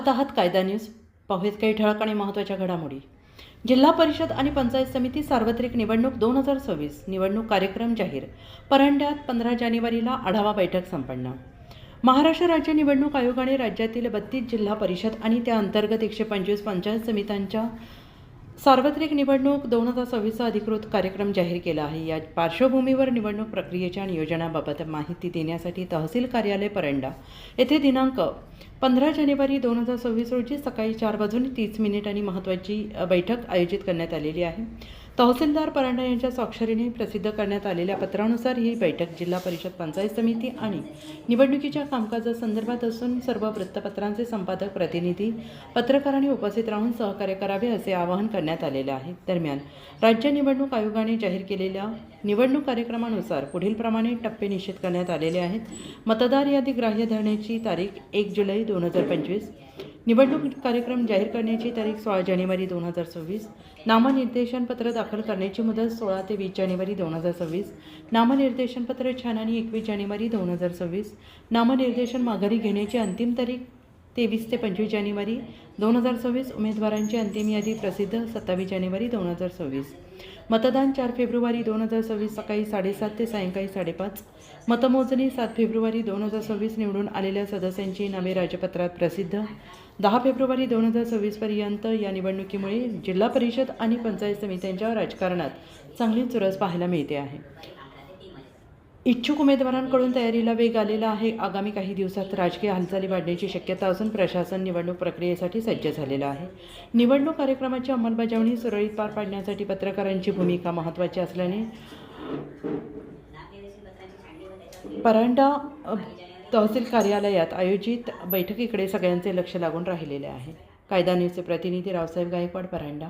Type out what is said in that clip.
पाहत आहात कायदा न्यूज। पाहूयात काही ठळक आणि महत्त्वाच्या घडामोडी। जिल्हा परिषद आणि पंचायत समिती सार्वत्रिक निवडणूक 2026 निवडणूक कार्यक्रम जाहीर। परंड्यात 15 जानेवारीला आढावा बैठक संपन्न। महाराष्ट्र राज्य निवडणूक आयोगाने राज्यातील 32 जिल्हा परिषद आणि त्या अंतर्गत 125 पंचायत समित्यांच्या सार्वत्रिक निवडणूक 2026चा अधिकृत कार्यक्रम जाहीर केला आहे। या पार्श्वभूमीवर निवडणूक प्रक्रियेच्या नियोजनाबाबत माहिती देण्यासाठी तहसील कार्यालय परंडा येथे दिनांक 15 जानेवारी 2026 रोजी सकाळी 4:30 महत्त्वाची बैठक आयोजित करण्यात आलेली आहे। तहसीलदार परंडा यांच्या स्वाक्षरीने प्रसिद्ध करण्यात आलेल्या पत्रानुसार ही बैठक जिल्हा परिषद पंचायत समिती आणि निवडणुकीच्या कामकाजासंदर्भात असून सर्व वृत्तपत्रांचे संपादक प्रतिनिधी पत्रकारांनी उपस्थित राहून सहकार्य करावे असे आवाहन करण्यात आलेले आहे। दरम्यान राज्य निवडणूक आयोगाने जाहीर केलेल्या निवडणूक कार्यक्रमानुसार पुढील प्रमाणे टप्पे निश्चित करण्यात आलेले आहेत। मतदार यादी ग्राह्य धरण्याची तारीख 1 जुलै 2025, निवडणूक कार्यक्रम जाहीर करण्याची तारीख 16 जानेवारी 2026, नामनिर्देशनपत्र दाखल करण्याची मुदत 16 ते 20 जानेवारी 2026, नामनिर्देशनपत्र छाननी 21 जानेवारी 2026, नामनिर्देशन माघारी घेण्याची अंतिम तारीख 23 ते 25 जानेवारी 2026, उमेदवारांची अंतिम यादी प्रसिद्ध 27 जानेवारी 2026, मतदान 4 फेब्रुवारी 2026 सकाळी 7:30 ते सायंकाळी 5:30, मतमोजणी 7 फेब्रुवारी 2026, निवडून आलेल्या सदस्यांची नावे राजपत्रात प्रसिद्ध 10 फेब्रुवारी 2026 पर्यंत। या निवडणुकीमुळे जिल्हा परिषद आणि पंचायत समित्यांच्या राजकारणात चांगली चुरस पाहायला मिळते आहे। इच्छुक उमेदवारांकडून तयारीला वेग आलेला आहे। आगामी काही दिवसात राजकीय हालचाली वाढण्याची शक्यता असून प्रशासन निवडणूक प्रक्रियेसाठी सज्ज झालेलं आहे। निवडणूक कार्यक्रमाची अंमलबजावणी सुरळीत पार पाडण्यासाठी पत्रकारांची भूमिका महत्त्वाची असल्याने परंडा तहसील कार्यालयात आयोजित बैठकीकडे सगळ्यांचे लक्ष लागून राहिलेले आहे। कायदा न्यूजचे प्रतिनिधी रावसाहेब गायकवाड, परंडा।